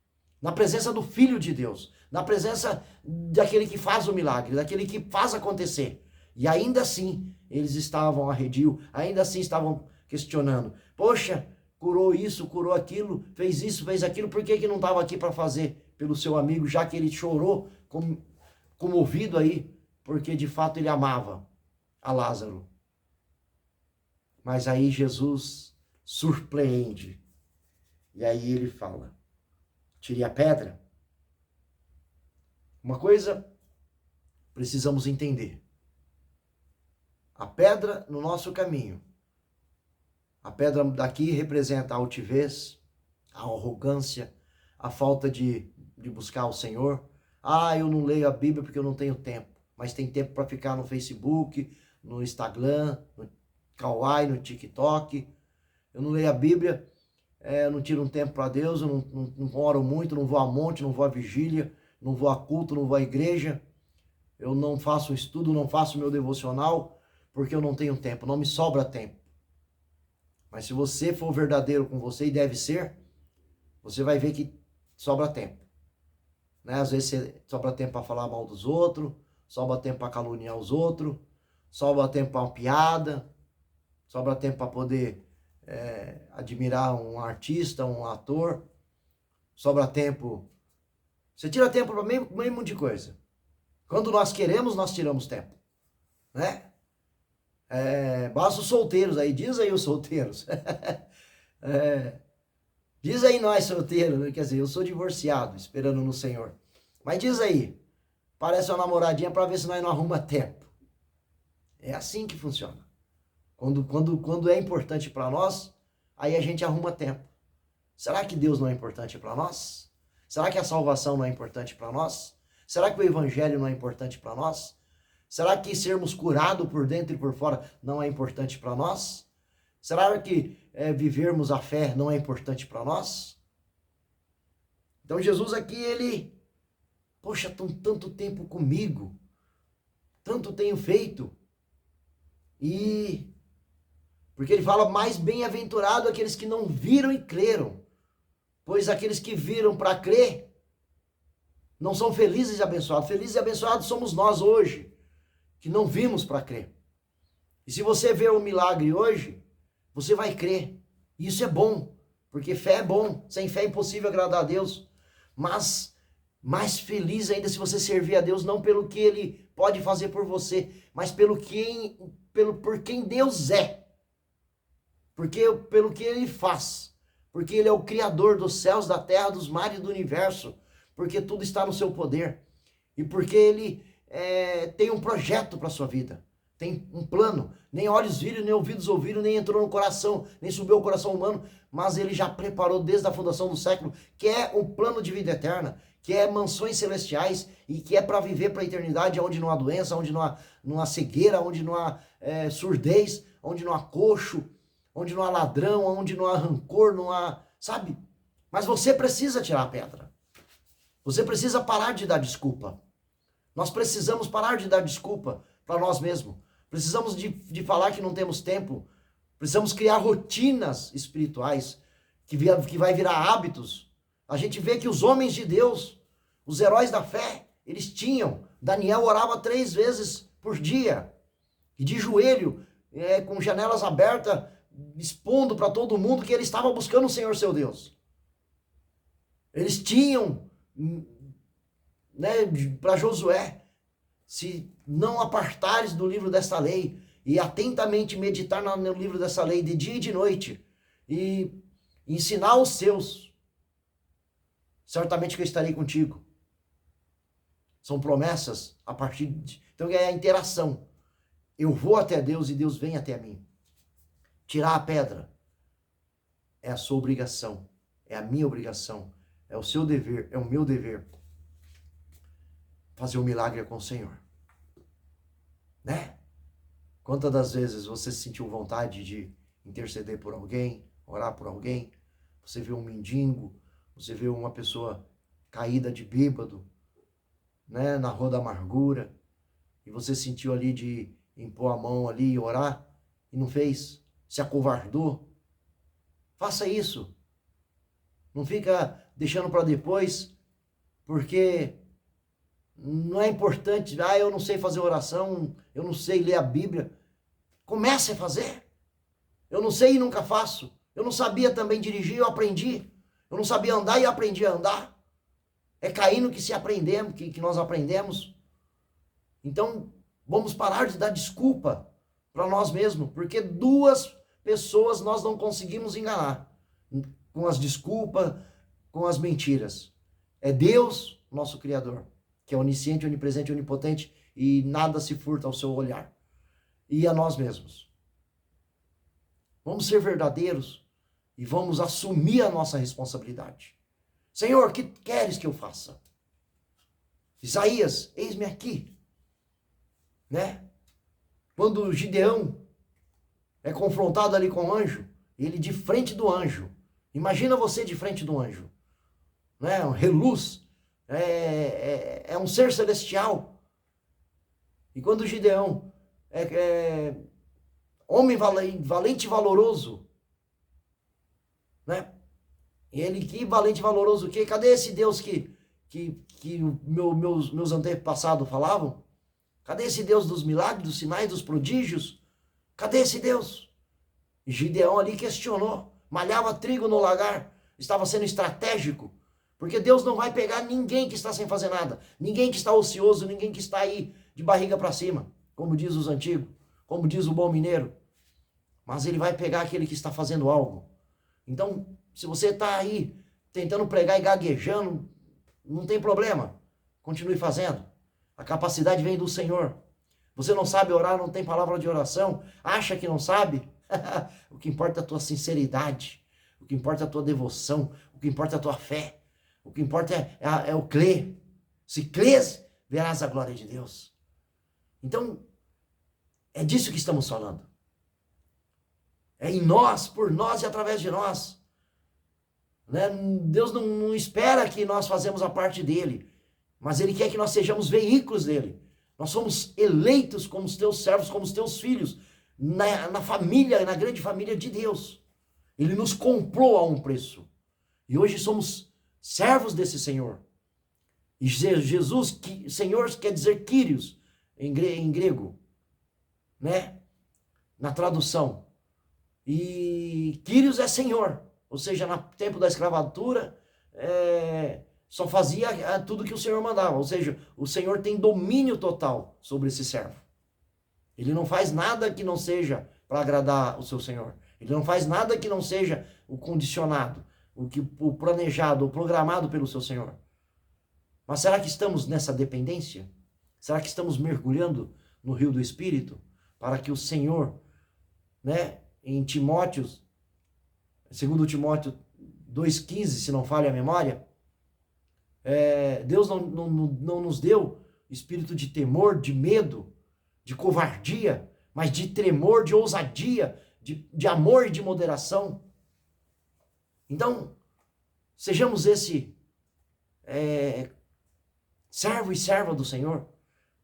Speaker 1: na presença do Filho de Deus, na presença daquele que faz o milagre, daquele que faz acontecer. E ainda assim, eles estavam arredio, ainda assim estavam questionando. Poxa, curou isso, curou aquilo, fez isso, fez aquilo, por que não estava aqui para fazer pelo seu amigo, já que ele chorou comovido aí, porque de fato ele amava a Lázaro. Mas aí Jesus surpreende. E aí ele fala, tire a pedra. Uma coisa precisamos entender. A pedra no nosso caminho. A pedra daqui representa a altivez, a arrogância, a falta de buscar o Senhor. Ah, eu não leio a Bíblia porque eu não tenho tempo. Mas tem tempo para ficar no Facebook, no Instagram, no Kawaii, no TikTok. Eu não leio a Bíblia, eu não tiro um tempo para Deus, eu não oro muito, não vou a monte, não vou a vigília, não vou a culto, não vou à igreja. Eu não faço estudo, não faço meu devocional, porque eu não tenho tempo, não me sobra tempo. Mas se você for verdadeiro com você, e deve ser, você vai ver que sobra tempo. Né? Às vezes você sobra tempo para falar mal dos outros, sobra tempo para caluniar os outros, sobra tempo para uma piada, sobra tempo para poder admirar um artista, um ator, sobra tempo. Você tira tempo para meio monte de coisa. Quando nós queremos, nós tiramos tempo. Né? Basta os solteiros aí, diz aí os solteiros. Diz aí nós solteiros, né? Quer dizer, eu sou divorciado, esperando no Senhor. Mas diz aí, parece uma namoradinha para ver se nós não arruma tempo. É assim que funciona. Quando é importante para nós, aí a gente arruma tempo. Será que Deus não é importante para nós? Será que a salvação não é importante para nós? Será que o evangelho não é importante para nós? Será que sermos curados por dentro e por fora não é importante para nós? Será que vivermos a fé não é importante para nós? Então Jesus aqui, ele, poxa, tanto tempo comigo, tanto tenho feito. Porque ele fala, mais bem-aventurado aqueles que não viram e creram. Pois aqueles que viram para crer não são felizes e abençoados. Felizes e abençoados somos nós hoje, que não vimos para crer. E se você vê o milagre hoje, você vai crer. E isso é bom, porque fé é bom. Sem fé é impossível agradar a Deus. Mas mais feliz ainda se você servir a Deus, não pelo que Ele pode fazer por você, mas por quem Deus é. Pelo que Ele faz. Porque Ele é o Criador dos céus, da terra, dos mares e do universo. Porque tudo está no seu poder. E porque Ele tem um projeto para a sua vida. Tem um plano. Nem olhos viram, nem ouvidos ouviram, nem entrou no coração, nem subiu ao coração humano. Mas Ele já preparou desde a fundação do século, que é um plano de vida eterna, que é mansões celestiais e que é para viver para a eternidade, onde não há doença, onde não há cegueira, onde não há surdez, onde não há coxo, onde não há ladrão, onde não há rancor, não há, sabe? Mas você precisa tirar a pedra. Você precisa parar de dar desculpa. Nós precisamos parar de dar desculpa para nós mesmos. Precisamos de falar que não temos tempo. Precisamos criar rotinas espirituais que vai virar hábitos. A gente vê que os homens de Deus, os heróis da fé, eles tinham. Daniel orava 3 vezes por dia. E de joelho, com janelas abertas, expondo para todo mundo que ele estava buscando o Senhor seu Deus. Eles tinham, né, para Josué, se não apartares do livro desta lei e atentamente meditar no livro dessa lei de dia e de noite e ensinar os seus, certamente que eu estarei contigo. São promessas a partir de... Então é a interação. Eu vou até Deus e Deus vem até mim. Tirar a pedra é a sua obrigação, é a minha obrigação, é o seu dever, é o meu dever. Fazer um milagre com o Senhor. Né? Quantas das vezes você sentiu vontade de interceder por alguém, orar por alguém? Você vê um mendigo, você vê uma pessoa caída de bêbado, né, na rua da amargura, e você sentiu ali de impor a mão ali e orar, e não fez, se acovardou. Faça isso. Não fica deixando para depois, porque não é importante. Eu não sei fazer oração, eu não sei ler a Bíblia. Comece a fazer. Eu não sei e nunca faço. Eu não sabia também dirigir, eu aprendi. Eu não sabia andar e aprendi a andar. É caindo que se aprendemos, que nós aprendemos. Então, vamos parar de dar desculpa para nós mesmos, porque 2 pessoas nós não conseguimos enganar com as desculpas, com as mentiras. É Deus, nosso Criador, que é onisciente, onipresente, onipotente, e nada se furta ao seu olhar. E a nós mesmos. Vamos ser verdadeiros e vamos assumir a nossa responsabilidade. Senhor, o que queres que eu faça? Isaías, eis-me aqui. Né? Quando Gideão é confrontado ali com o anjo, ele de frente do anjo. Imagina você de frente do anjo. Né? Um reluz. É um ser celestial. E quando Gideão homem valente e valoroso, né? Ele, que valente e valoroso o quê? Cadê esse Deus que meus antepassados falavam? Cadê esse Deus dos milagres, dos sinais, dos prodígios? Cadê esse Deus? E Gideão ali questionou, malhava trigo no lagar, estava sendo estratégico, porque Deus não vai pegar ninguém que está sem fazer nada, ninguém que está ocioso, ninguém que está aí de barriga para cima, como diz os antigos, como diz o bom mineiro, mas ele vai pegar aquele que está fazendo algo. Então, se você está aí tentando pregar e gaguejando, não tem problema, continue fazendo. A capacidade vem do Senhor. Você não sabe orar, não tem palavra de oração, acha que não sabe? O que importa é a tua sinceridade, o que importa é a tua devoção, o que importa é a tua fé, o que importa é o crer. Se crês, verás a glória de Deus. Então, é disso que estamos falando. É em nós, por nós e através de nós. Né? Deus não espera que nós fazemos a parte dele, mas ele quer que nós sejamos veículos dele. Nós somos eleitos como os teus servos, como os teus filhos, na família, na grande família de Deus. Ele nos comprou a um preço. E hoje somos servos desse Senhor. E Jesus, Senhor quer dizer Kyrios, em grego, né? Na tradução. E Kyrios é Senhor. Ou seja, no tempo da escravatura, só fazia tudo que o Senhor mandava. Ou seja, o Senhor tem domínio total sobre esse servo. Ele não faz nada que não seja para agradar o seu Senhor. Ele não faz nada que não seja o condicionado, o planejado, o programado pelo seu Senhor. Mas será que estamos nessa dependência? Será que estamos mergulhando no rio do Espírito para que o Senhor, né, em Timóteo, segundo Timóteo 2,15, se não falha a memória, Deus não nos deu espírito de temor, de medo, de covardia, mas de tremor, de ousadia, de amor e de moderação. Então, sejamos esse servo e serva do Senhor,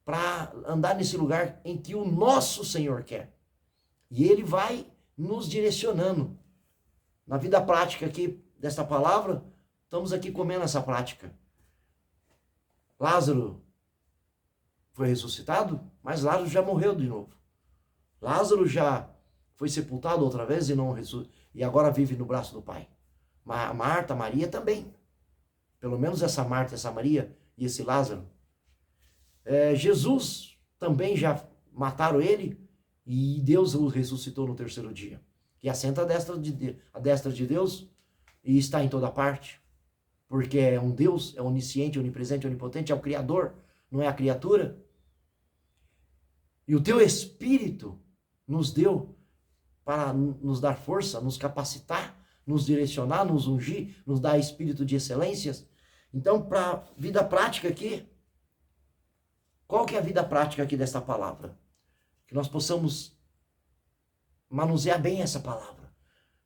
Speaker 1: para andar nesse lugar em que o nosso Senhor quer. E Ele vai nos direcionando. Na vida prática aqui desta palavra, estamos aqui comendo essa prática. Lázaro foi ressuscitado, mas Lázaro já morreu de novo. Lázaro já foi sepultado outra vez e agora vive no braço do Pai. Marta, Maria também. Pelo menos essa Marta, essa Maria e esse Lázaro. Jesus também já mataram ele e Deus o ressuscitou no terceiro dia. E assenta à destra de Deus e está em toda parte. Porque é um Deus, é onisciente, onipresente, onipotente, é o Criador, não é a criatura. E o teu Espírito nos deu para nos dar força, nos capacitar, nos direcionar, nos ungir, nos dar espírito de excelências. Então, para a vida prática aqui, qual que é a vida prática aqui desta palavra? Que nós possamos manusear bem essa palavra.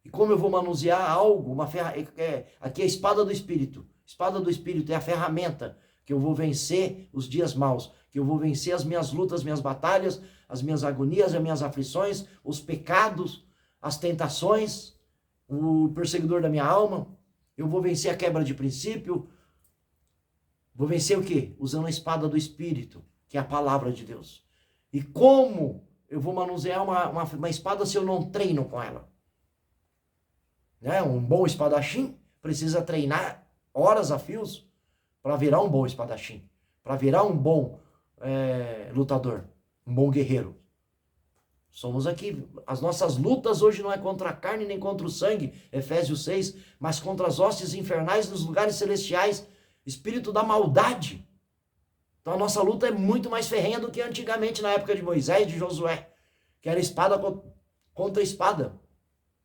Speaker 1: E como eu vou manusear algo, aqui é a espada do Espírito. Espada do Espírito é a ferramenta que eu vou vencer os dias maus, que eu vou vencer as minhas lutas, as minhas batalhas, as minhas agonias, as minhas aflições, os pecados, as tentações, o perseguidor da minha alma. Eu vou vencer a quebra de princípio. Vou vencer o quê? Usando a espada do Espírito, que é a palavra de Deus. E como eu vou manusear uma espada se eu não treino com ela? Né? Um bom espadachim precisa treinar horas a fios para virar um bom espadachim, para virar um bom lutador, um bom guerreiro. Somos aqui, as nossas lutas hoje não é contra a carne nem contra o sangue, Efésios 6, mas contra as hostes infernais nos lugares celestiais, espírito da maldade. Então a nossa luta é muito mais ferrenha do que antigamente na época de Moisés e de Josué, que era espada contra espada.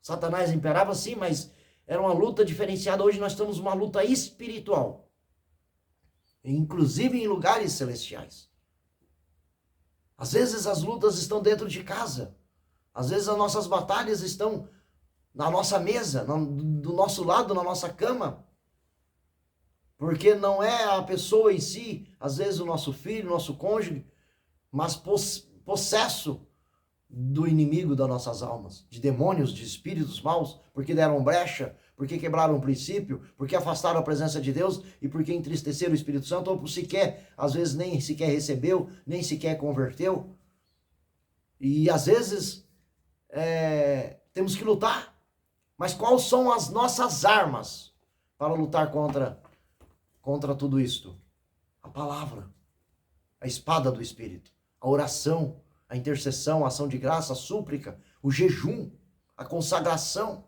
Speaker 1: Satanás imperava sim, mas era uma luta diferenciada. Hoje nós estamos numa luta espiritual, inclusive em lugares celestiais. Às vezes as lutas estão dentro de casa. Às vezes as nossas batalhas estão na nossa mesa, do nosso lado, na nossa cama. Porque não é a pessoa em si, às vezes o nosso filho, o nosso cônjuge, mas possesso do inimigo das nossas almas, de demônios, de espíritos maus, porque deram brecha, porque quebraram o princípio, porque afastaram a presença de Deus e porque entristeceram o Espírito Santo, ou sequer, às vezes nem sequer recebeu, nem sequer converteu. E às vezes temos que lutar. Mas quais são as nossas armas para lutar contra tudo isto? A palavra, a espada do Espírito, a oração, a intercessão, a ação de graça, a súplica, o jejum, a consagração.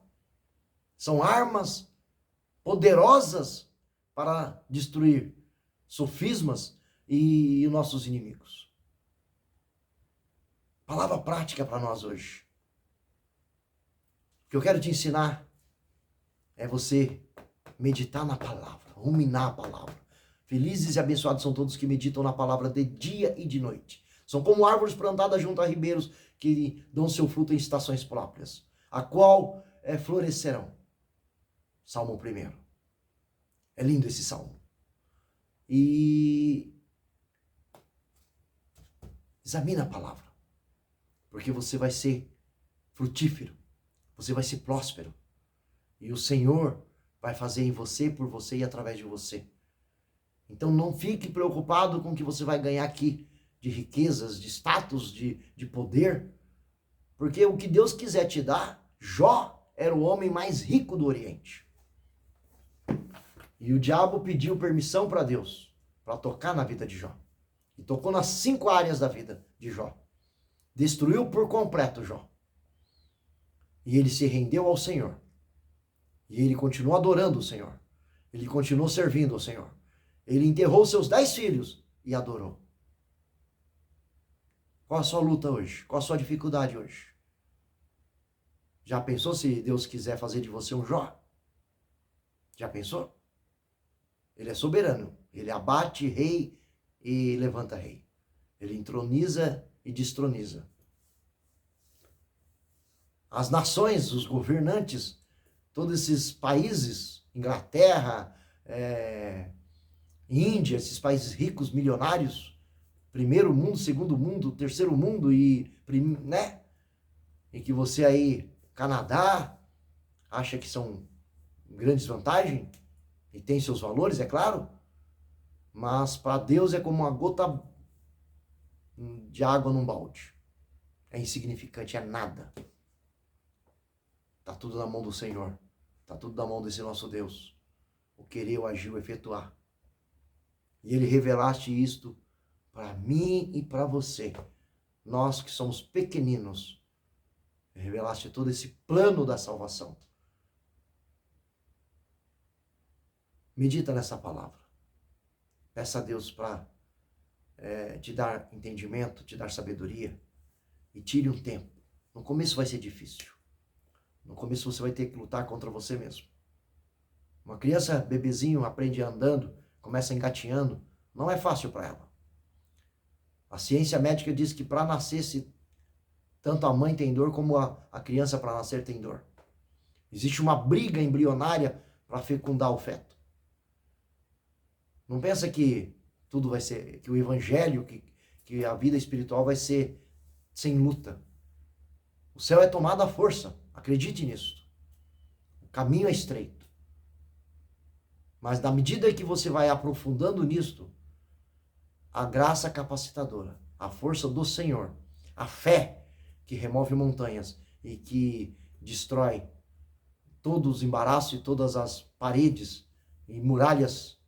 Speaker 1: São armas poderosas para destruir sofismas e nossos inimigos. Palavra prática para nós hoje. O que eu quero te ensinar é você meditar na palavra, ruminar a palavra. Felizes e abençoados são todos que meditam na palavra de dia e de noite. São como árvores plantadas junto a ribeiros que dão seu fruto em estações próprias, a qual florescerão. Salmo 1. É lindo esse salmo. E examina a palavra, porque você vai ser frutífero, você vai ser próspero. E o Senhor vai fazer em você, por você e através de você. Então não fique preocupado com o que você vai ganhar aqui, de riquezas, de status, de poder. Porque o que Deus quiser te dar, Jó era o homem mais rico do Oriente. E o diabo pediu permissão para Deus, para tocar na vida de Jó. E tocou nas 5 áreas da vida de Jó. Destruiu por completo Jó. E ele se rendeu ao Senhor. E ele continuou adorando o Senhor. Ele continuou servindo ao Senhor. Ele enterrou seus 10 filhos e adorou. Qual a sua luta hoje? Qual a sua dificuldade hoje? Já pensou se Deus quiser fazer de você um Jó? Já pensou? Ele é soberano. Ele abate rei e levanta rei. Ele entroniza e destroniza. As nações, os governantes, todos esses países, Inglaterra, Índia, esses países ricos, milionários, primeiro mundo, segundo mundo, terceiro mundo né? E que você aí, Canadá, acha que são grandes vantagens e tem seus valores, é claro, mas para Deus é como uma gota de água num balde. É insignificante, é nada. Tá tudo na mão do Senhor. Tá tudo na mão desse nosso Deus. O querer, o agir, o efetuar. E Ele revelaste isto para mim e para você. Nós que somos pequeninos, revelaste todo esse plano da salvação. Medita nessa palavra. Peça a Deus para te dar entendimento, te dar sabedoria. E tire um tempo. No começo vai ser difícil. No começo você vai ter que lutar contra você mesmo. Uma criança, bebezinho, aprende andando, começa engatinhando. Não é fácil para ela. A ciência médica diz que para nascer, tanto a mãe tem dor como a criança para nascer tem dor. Existe uma briga embrionária para fecundar o feto. Não pensa que tudo vai ser, que o evangelho, que a vida espiritual vai ser sem luta. O céu é tomado à força, acredite nisso. O caminho é estreito. Mas na medida que você vai aprofundando nisto, a graça capacitadora, a força do Senhor, a fé que remove montanhas e que destrói todos os embaraços e todas as paredes e muralhas,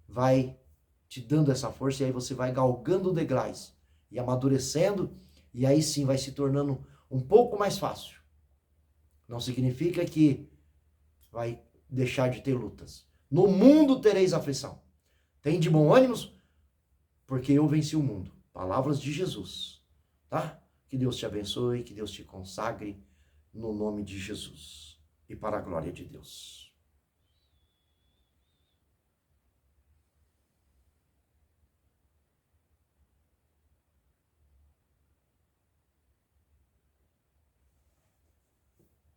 Speaker 1: vai te dando essa força e aí você vai galgando degraus e amadurecendo e aí sim vai se tornando um pouco mais fácil. Não significa que vai deixar de ter lutas. No mundo tereis aflição. Tem de bom ânimo, porque eu venci o mundo. Palavras de Jesus, tá? Que Deus te abençoe, que Deus te consagre, no nome de Jesus e para a glória de Deus.